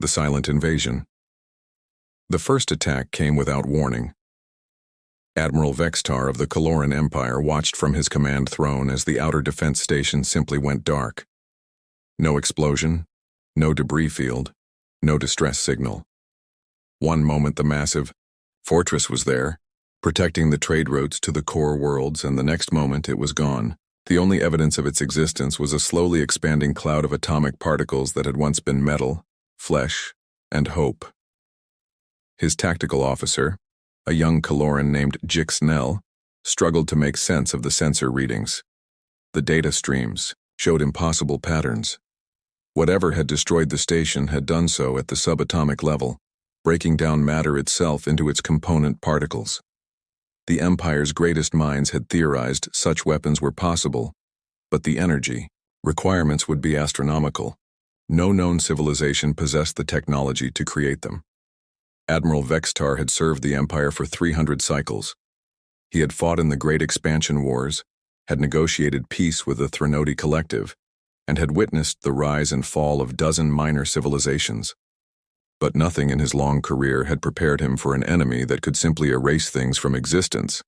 The silent invasion. The first attack came without warning. Admiral Vextar of the Caloran Empire watched from his command throne as the outer defense station simply went dark. No explosion, no debris field, no distress signal. One moment the massive fortress was there, protecting the trade routes to the core worlds, and the next moment it was gone. The only evidence of its existence was a slowly expanding cloud of atomic particles that had once been metal, flesh, and hope. His tactical officer, a young Caloran named Jix Nell, struggled to make sense of the sensor readings. The data streams showed impossible patterns. Whatever had destroyed the station had done so at the subatomic level, breaking down matter itself into its component particles. The Empire's greatest minds had theorized such weapons were possible, but the energy requirements would be astronomical. No known civilization possessed the technology to create them. Admiral Vextar had served the Empire for 300 cycles. He had fought in the Great Expansion Wars, had negotiated peace with the Threnody Collective, and had witnessed the rise and fall of dozen minor civilizations. But nothing in his long career had prepared him for an enemy that could simply erase things from existence.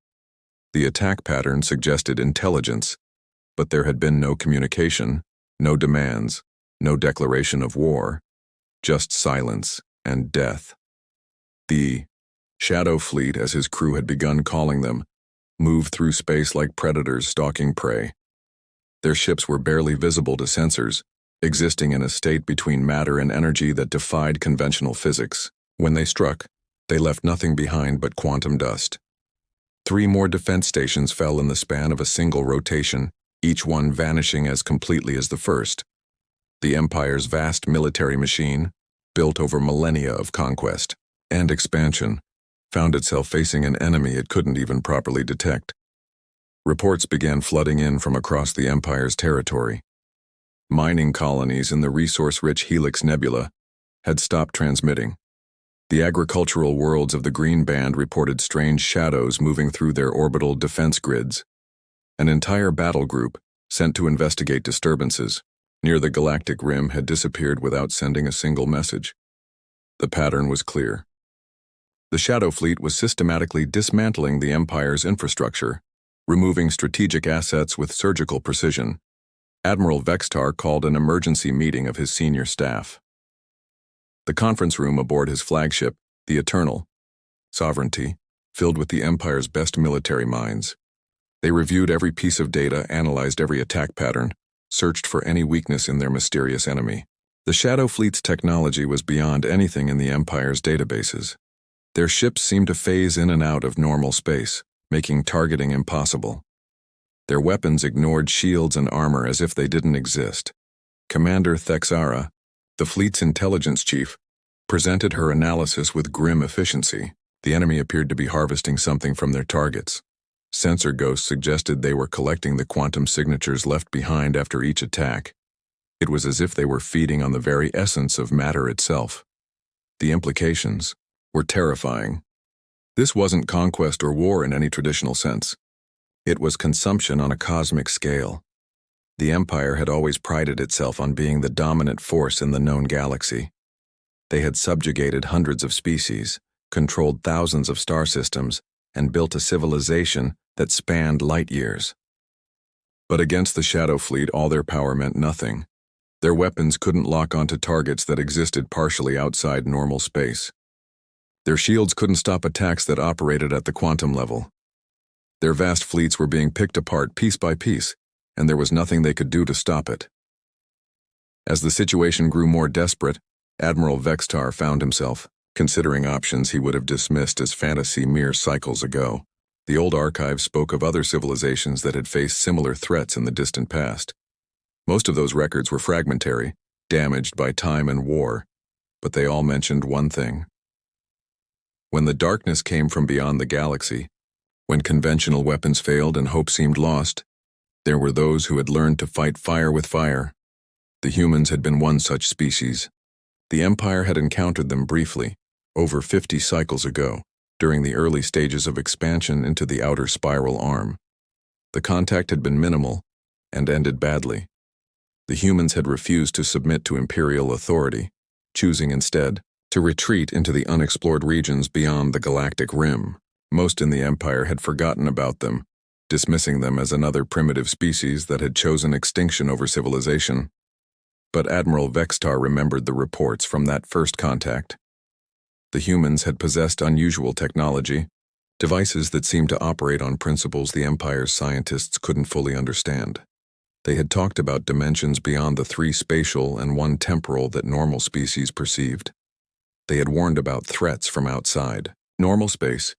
The attack pattern suggested intelligence, but there had been no communication, no demands, no declaration of war, just silence and death. The Shadow Fleet, as his crew had begun calling them, moved through space like predators stalking prey. Their ships were barely visible to sensors, existing in a state between matter and energy that defied conventional physics. When they struck, they left nothing behind but quantum dust. 3 more defense stations fell in the span of a single rotation, each one vanishing as completely as the first. The Empire's vast military machine, built over millennia of conquest and expansion, found itself facing an enemy it couldn't even properly detect. Reports began flooding in from across the Empire's territory. Mining colonies in the resource-rich Helix Nebula had stopped transmitting. The agricultural worlds of the Green Band reported strange shadows moving through their orbital defense grids. An entire battle group, sent to investigate disturbances near the galactic rim, had disappeared without sending a single message. The pattern was clear. The Shadow Fleet was systematically dismantling the Empire's infrastructure, removing strategic assets with surgical precision. Admiral Vextar called an emergency meeting of his senior staff. The conference room aboard his flagship, the Eternal Sovereignty, filled with the Empire's best military minds. They reviewed every piece of data, analyzed every attack pattern, searched for any weakness in their mysterious enemy. The Shadow Fleet's technology was beyond anything in the Empire's databases. Their ships seemed to phase in and out of normal space, making targeting impossible. Their weapons ignored shields and armor as if they didn't exist. Commander Thexara, the fleet's intelligence chief, presented her analysis with grim efficiency. The enemy appeared to be harvesting something from their targets. Sensor ghosts suggested they were collecting the quantum signatures left behind after each attack. It was as if they were feeding on the very essence of matter itself. The implications were terrifying. This wasn't conquest or war in any traditional sense. It was consumption on a cosmic scale. The Empire had always prided itself on being the dominant force in the known galaxy. They had subjugated hundreds of species, controlled thousands of star systems, and built a civilization that spanned light years. But against the Shadow Fleet, all their power meant nothing. Their weapons couldn't lock onto targets that existed partially outside normal space. Their shields couldn't stop attacks that operated at the quantum level. Their vast fleets were being picked apart piece by piece, and there was nothing they could do to stop it. As the situation grew more desperate, Admiral Vextar found himself considering options he would have dismissed as fantasy mere cycles ago. The old archives spoke of other civilizations that had faced similar threats in the distant past. Most of those records were fragmentary, damaged by time and war, but they all mentioned one thing. When the darkness came from beyond the galaxy, when conventional weapons failed and hope seemed lost, there were those who had learned to fight fire with fire. The humans had been one such species. The Empire had encountered them briefly, over 50 cycles ago, during the early stages of expansion into the outer spiral arm. The contact had been minimal and ended badly. The humans had refused to submit to imperial authority, choosing instead to retreat into the unexplored regions beyond the galactic rim. Most in the Empire had forgotten about them, dismissing them as another primitive species that had chosen extinction over civilization. But Admiral Vextar remembered the reports from that first contact. The humans had possessed unusual technology, devices that seemed to operate on principles the Empire's scientists couldn't fully understand. They had talked about dimensions beyond the 3 spatial and 1 temporal that normal species perceived. They had warned about threats from outside normal space,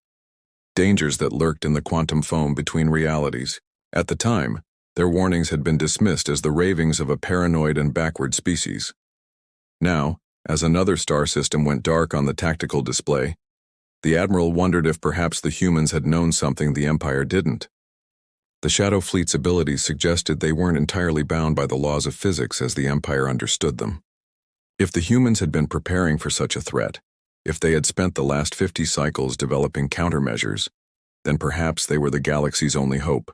dangers that lurked in the quantum foam between realities. At the time, their warnings had been dismissed as the ravings of a paranoid and backward species. Now, as another star system went dark on the tactical display, the Admiral wondered if perhaps the humans had known something the Empire didn't. The Shadow Fleet's abilities suggested they weren't entirely bound by the laws of physics as the Empire understood them. If the humans had been preparing for such a threat, if they had spent the last 50 cycles developing countermeasures, then perhaps they were the galaxy's only hope.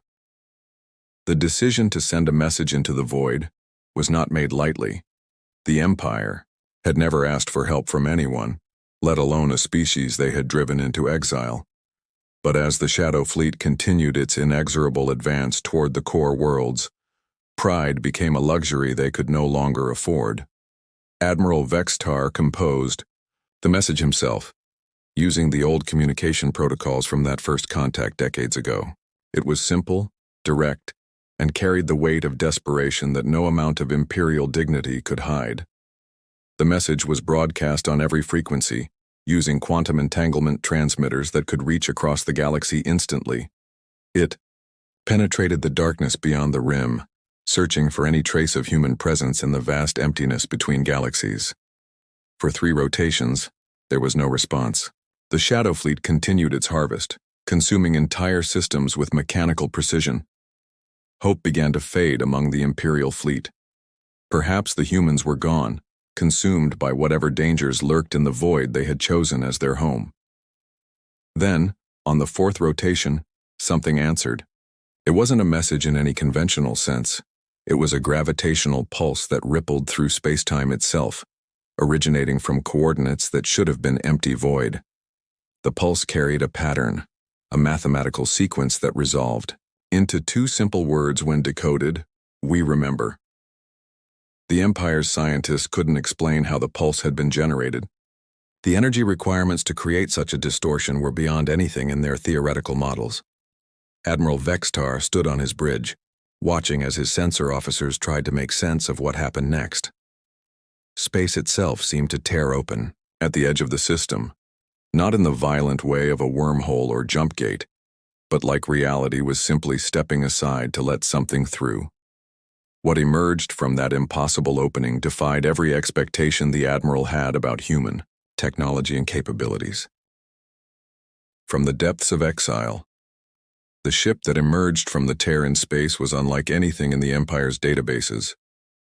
The decision to send a message into the void was not made lightly. The Empire had never asked for help from anyone, let alone a species they had driven into exile. But as the Shadow Fleet continued its inexorable advance toward the core worlds, pride became a luxury they could no longer afford. Admiral Vextar composed the message himself, using the old communication protocols from that first contact decades ago. It was simple, direct, and carried the weight of desperation that no amount of imperial dignity could hide. The message was broadcast on every frequency, using quantum entanglement transmitters that could reach across the galaxy instantly. It penetrated the darkness beyond the rim, searching for any trace of human presence in the vast emptiness between galaxies. For 3 rotations, there was no response. The Shadow Fleet continued its harvest, consuming entire systems with mechanical precision. Hope began to fade among the Imperial fleet. Perhaps the humans were gone, consumed by whatever dangers lurked in the void they had chosen as their home. Then, on the 4th rotation, something answered. It wasn't a message in any conventional sense. It was a gravitational pulse that rippled through space-time itself, originating from coordinates that should have been empty void. The pulse carried a pattern, a mathematical sequence that resolved into 2 simple words when decoded: "We remember." The Empire's scientists couldn't explain how the pulse had been generated. The energy requirements to create such a distortion were beyond anything in their theoretical models. Admiral Vextar stood on his bridge, watching as his sensor officers tried to make sense of what happened next. Space itself seemed to tear open, at the edge of the system, not in the violent way of a wormhole or jump gate, but like reality was simply stepping aside to let something through. What emerged from that impossible opening defied every expectation the Admiral had about human technology and capabilities. From the depths of exile, the ship that emerged from the tear in space was unlike anything in the Empire's databases.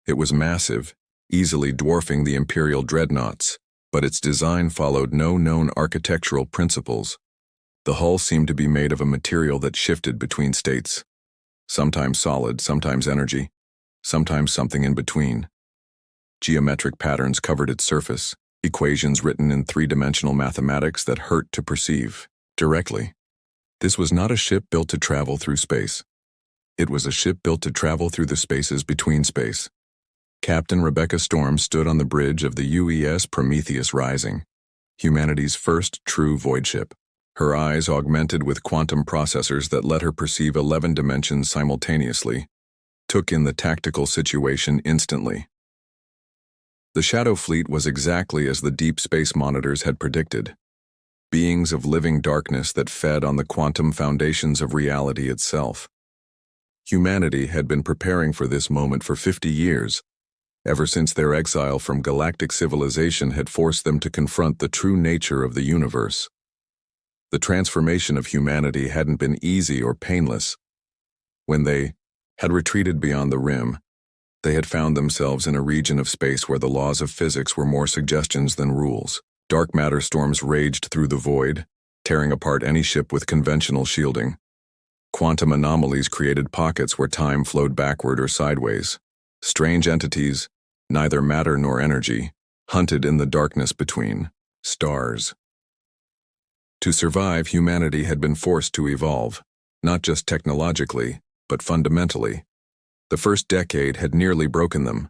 It was massive, easily dwarfing the Imperial dreadnoughts, but its design followed no known architectural principles. The hull seemed to be made of a material that shifted between states, sometimes solid, sometimes energy, sometimes something in between. Geometric patterns covered its surface, equations written in 3-dimensional mathematics that hurt to perceive directly. This was not a ship built to travel through space. It was a ship built to travel through the spaces between space. Captain Rebecca Storm stood on the bridge of the UES Prometheus Rising, humanity's first true void ship. Her eyes, augmented with quantum processors that let her perceive 11 dimensions simultaneously, took in the tactical situation instantly. The Shadow Fleet was exactly as the deep space monitors had predicted. Beings of living darkness that fed on the quantum foundations of reality itself. Humanity had been preparing for this moment for 50 years, ever since their exile from galactic civilization had forced them to confront the true nature of the universe. The transformation of humanity hadn't been easy or painless. When they had retreated beyond the rim, they had found themselves in a region of space where the laws of physics were more suggestions than rules. Dark matter storms raged through the void, tearing apart any ship with conventional shielding. Quantum anomalies created pockets where time flowed backward or sideways. Strange entities, neither matter nor energy, hunted in the darkness between stars. To survive, humanity had been forced to evolve, not just technologically, but fundamentally. The first decade had nearly broken them.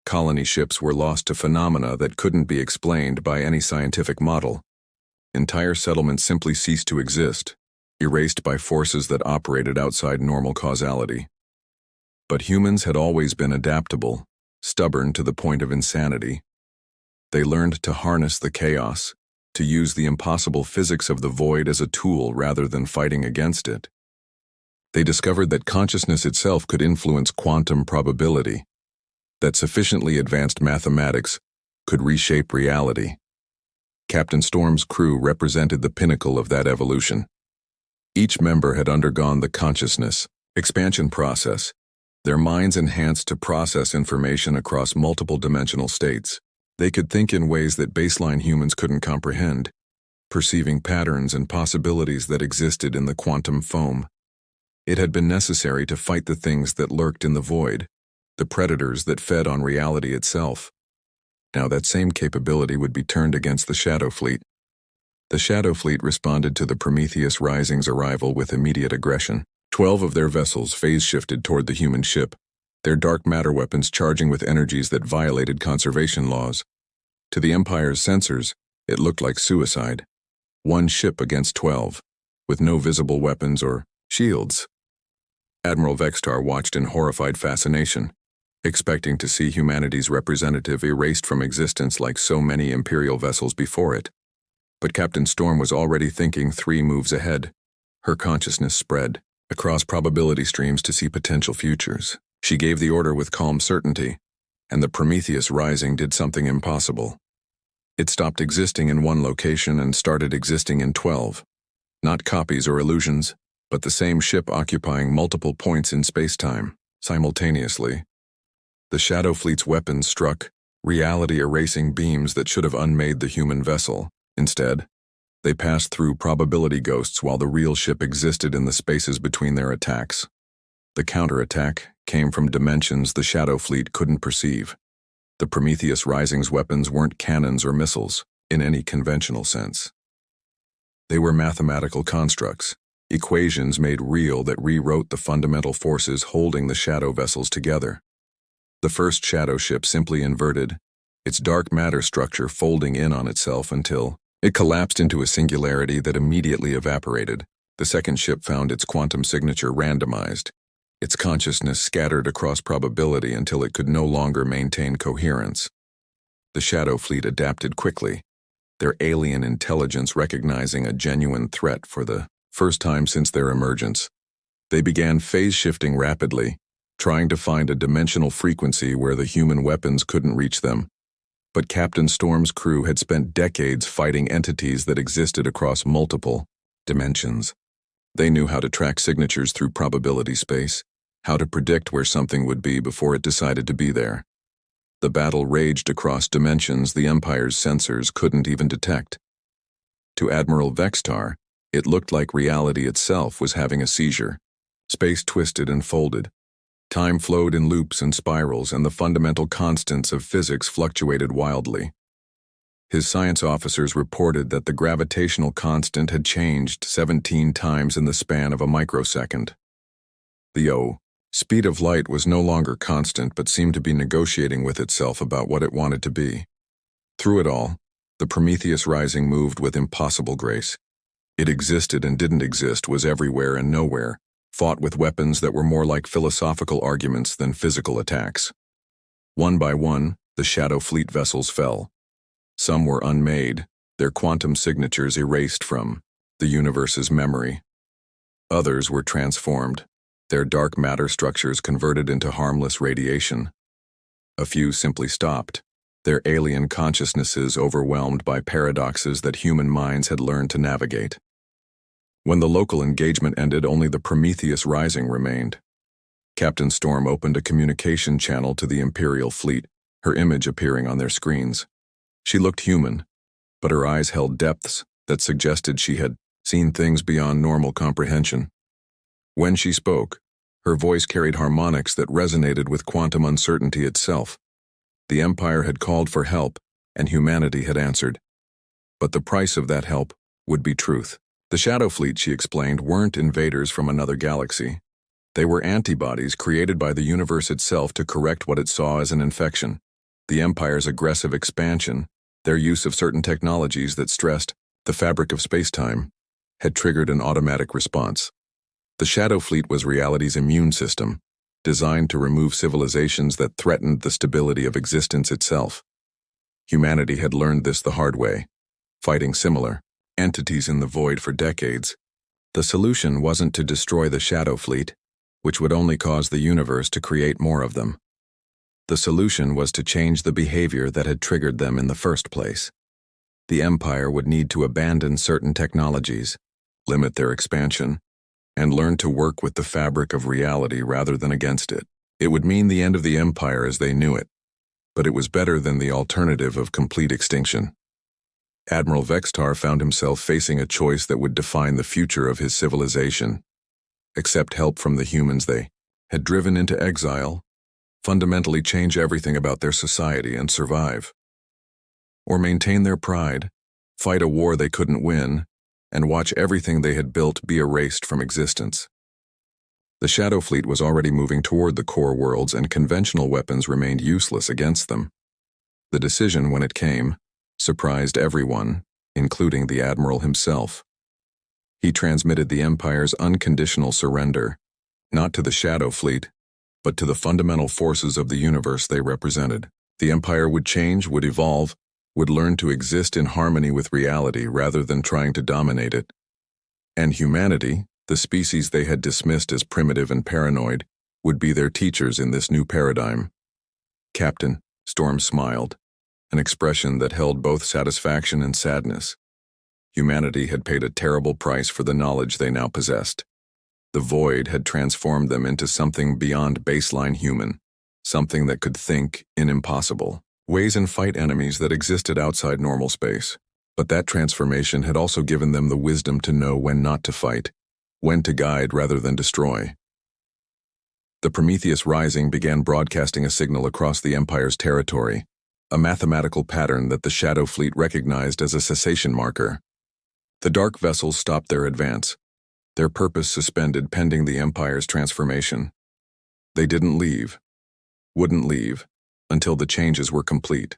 Colony ships were lost to phenomena that couldn't be explained by any scientific model. Entire settlements simply ceased to exist, erased by forces that operated outside normal causality. But humans had always been adaptable, stubborn to the point of insanity. They learned to harness the chaos, to use the impossible physics of the void as a tool rather than fighting against it. They discovered that consciousness itself could influence quantum probability, that sufficiently advanced mathematics could reshape reality. Captain Storm's crew represented the pinnacle of that evolution. Each member had undergone the consciousness expansion process, their minds enhanced to process information across multiple dimensional states. They could think in ways that baseline humans couldn't comprehend, perceiving patterns and possibilities that existed in the quantum foam. It had been necessary to fight the things that lurked in the void, the predators that fed on reality itself. Now that same capability would be turned against the Shadow Fleet. The Shadow Fleet responded to the Prometheus Rising's arrival with immediate aggression. 12 of their vessels phase-shifted toward the human ship, their dark matter weapons charging with energies that violated conservation laws. To the Empire's sensors, it looked like suicide. One ship against 12, with no visible weapons or shields. Admiral Vextar watched in horrified fascination, expecting to see humanity's representative erased from existence like so many Imperial vessels before it. But Captain Storm was already thinking 3 moves ahead. Her consciousness spread across probability streams to see potential futures. She gave the order with calm certainty, and the Prometheus Rising did something impossible. It stopped existing in one location and started existing in 12. Not copies or illusions, but the same ship occupying multiple points in space-time, simultaneously. The Shadow Fleet's weapons struck, reality-erasing beams that should have unmade the human vessel. Instead, they passed through probability ghosts while the real ship existed in the spaces between their attacks. The counterattack came from dimensions the Shadow Fleet couldn't perceive. The Prometheus Rising's weapons weren't cannons or missiles, in any conventional sense. They were mathematical constructs, equations made real that rewrote the fundamental forces holding the shadow vessels together. The first shadow ship simply inverted, its dark matter structure folding in on itself until it collapsed into a singularity that immediately evaporated. The second ship found its quantum signature randomized, its consciousness scattered across probability until it could no longer maintain coherence. The Shadow Fleet adapted quickly, their alien intelligence recognizing a genuine threat for the first time since their emergence. They began phase-shifting rapidly, trying to find a dimensional frequency where the human weapons couldn't reach them. But Captain Storm's crew had spent decades fighting entities that existed across multiple dimensions. They knew how to track signatures through probability space, how to predict where something would be before it decided to be there. The battle raged across dimensions the Empire's sensors couldn't even detect. To Admiral Vextar, it looked like reality itself was having a seizure. Space twisted and folded. Time flowed in loops and spirals, and the fundamental constants of physics fluctuated wildly. His science officers reported that the gravitational constant had changed 17 times in the span of a microsecond. The speed of light was no longer constant but seemed to be negotiating with itself about what it wanted to be. Through it all, the Prometheus Rising moved with impossible grace. It existed and didn't exist, was everywhere and nowhere, fought with weapons that were more like philosophical arguments than physical attacks. One by one, the Shadow Fleet vessels fell. Some were unmade, their quantum signatures erased from the universe's memory. Others were transformed, their dark matter structures converted into harmless radiation. A few simply stopped, their alien consciousnesses overwhelmed by paradoxes that human minds had learned to navigate. When the local engagement ended, only the Prometheus Rising remained. Captain Storm opened a communication channel to the Imperial fleet, her image appearing on their screens. She looked human, but her eyes held depths that suggested she had seen things beyond normal comprehension. When she spoke, her voice carried harmonics that resonated with quantum uncertainty itself. The Empire had called for help, and humanity had answered. But the price of that help would be truth. The Shadow Fleet, she explained, weren't invaders from another galaxy. They were antibodies created by the universe itself to correct what it saw as an infection. The Empire's aggressive expansion, their use of certain technologies that stressed the fabric of space-time, had triggered an automatic response. The Shadow Fleet was reality's immune system, designed to remove civilizations that threatened the stability of existence itself. Humanity had learned this the hard way, fighting similar entities in the void for decades. The solution wasn't to destroy the Shadow Fleet, which would only cause the universe to create more of them. The solution was to change the behavior that had triggered them in the first place. The Empire would need to abandon certain technologies, limit their expansion, and learn to work with the fabric of reality rather than against it. It would mean the end of the Empire as they knew it, but it was better than the alternative of complete extinction. Admiral Vextar found himself facing a choice that would define the future of his civilization. Accept help from the humans they had driven into exile, fundamentally change everything about their society and survive. Or maintain their pride, fight a war they couldn't win, and watch everything they had built be erased from existence. The Shadow Fleet was already moving toward the core worlds, and conventional weapons remained useless against them. The decision, when it came, surprised everyone, including the Admiral himself. He transmitted the Empire's unconditional surrender, not to the Shadow Fleet, but to the fundamental forces of the universe they represented. The Empire would change, would evolve, would learn to exist in harmony with reality rather than trying to dominate it. And humanity, the species they had dismissed as primitive and paranoid, would be their teachers in this new paradigm. Captain, Storm smiled, an expression that held both satisfaction and sadness. Humanity had paid a terrible price for the knowledge they now possessed. The void had transformed them into something beyond baseline human, something that could think in impossible ways and fight enemies that existed outside normal space. But that transformation had also given them the wisdom to know when not to fight, when to guide rather than destroy. The Prometheus Rising began broadcasting a signal across the Empire's territory, a mathematical pattern that the Shadow Fleet recognized as a cessation marker. The dark vessels stopped their advance, their purpose suspended pending the Empire's transformation. They didn't leave, wouldn't leave, until the changes were complete.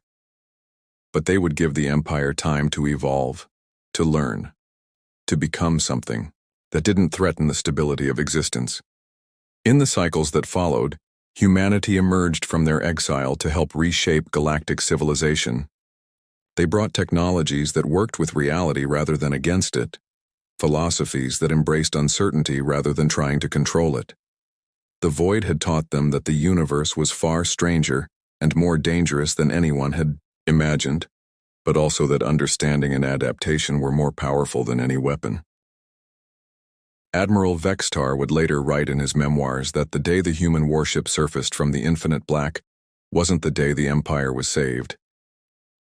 But they would give the Empire time to evolve, to learn, to become something that didn't threaten the stability of existence. In the cycles that followed, humanity emerged from their exile to help reshape galactic civilization. They brought technologies that worked with reality rather than against it, philosophies that embraced uncertainty rather than trying to control it. The void had taught them that the universe was far stranger and more dangerous than anyone had imagined, but also that understanding and adaptation were more powerful than any weapon. Admiral Vextar would later write in his memoirs that the day the human warship surfaced from the infinite black wasn't the day the Empire was saved.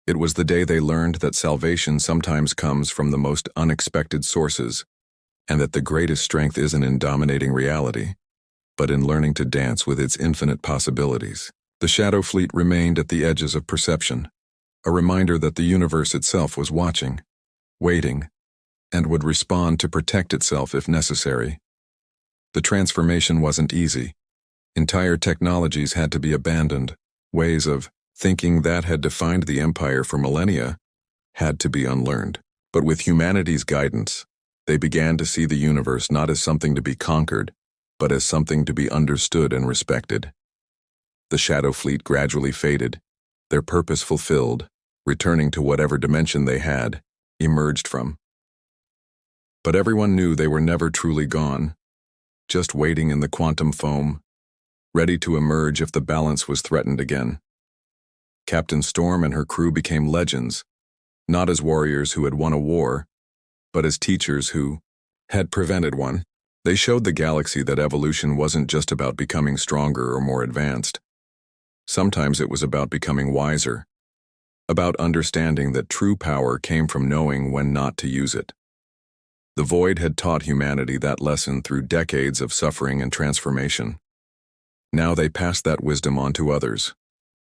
It was the day they learned that salvation sometimes comes from the most unexpected sources, and that the greatest strength isn't in dominating reality, but in learning to dance with its infinite possibilities. The Shadow Fleet remained at the edges of perception, a reminder that the universe itself was watching, waiting, and would respond to protect itself if necessary. The transformation wasn't easy. Entire technologies had to be abandoned. Ways of thinking that had defined the Empire for millennia had to be unlearned. But with humanity's guidance, they began to see the universe not as something to be conquered, but as something to be understood and respected. The Shadow Fleet gradually faded, their purpose fulfilled, returning to whatever dimension they had emerged from. But everyone knew they were never truly gone, just waiting in the quantum foam, ready to emerge if the balance was threatened again. Captain Storm and her crew became legends, not as warriors who had won a war, but as teachers who had prevented one. They showed the galaxy that evolution wasn't just about becoming stronger or more advanced. Sometimes it was about becoming wiser, about understanding that true power came from knowing when not to use it. The void had taught humanity that lesson through decades of suffering and transformation. Now they passed that wisdom on to others,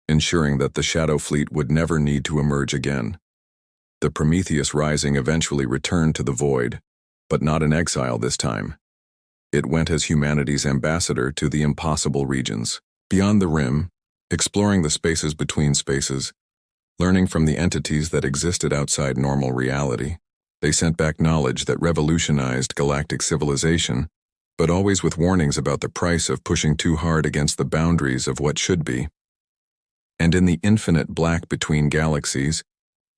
ensuring that the Shadow Fleet would never need to emerge again. The Prometheus Rising eventually returned to the void, but not in exile this time. It went as humanity's ambassador to the impossible regions, beyond the rim, exploring the spaces between spaces, learning from the entities that existed outside normal reality. They sent back knowledge that revolutionized galactic civilization, but always with warnings about the price of pushing too hard against the boundaries of what should be. And in the infinite black between galaxies,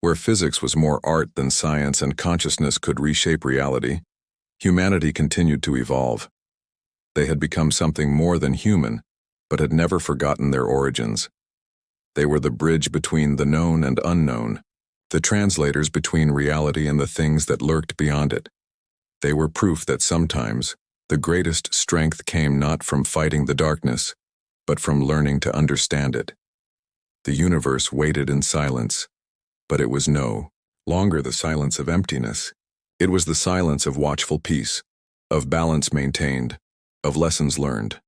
where physics was more art than science and consciousness could reshape reality, humanity continued to evolve. They had become something more than human, but had never forgotten their origins. They were the bridge between the known and unknown, the translators between reality and the things that lurked beyond it. They were proof that sometimes the greatest strength came not from fighting the darkness, but from learning to understand it. The universe waited in silence, but it was no longer the silence of emptiness. It was the silence of watchful peace, of balance maintained, of lessons learned.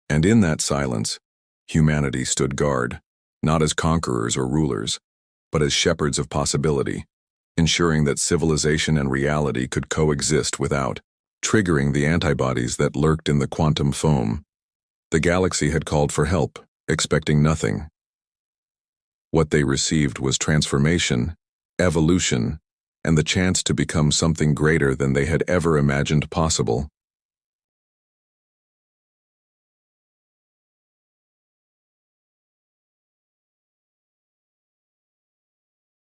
And in that silence, humanity stood guard, not as conquerors or rulers, but as shepherds of possibility, ensuring that civilization and reality could coexist without triggering the antibodies that lurked in the quantum foam. The galaxy had called for help, expecting nothing. What they received was transformation, evolution, and the chance to become something greater than they had ever imagined possible.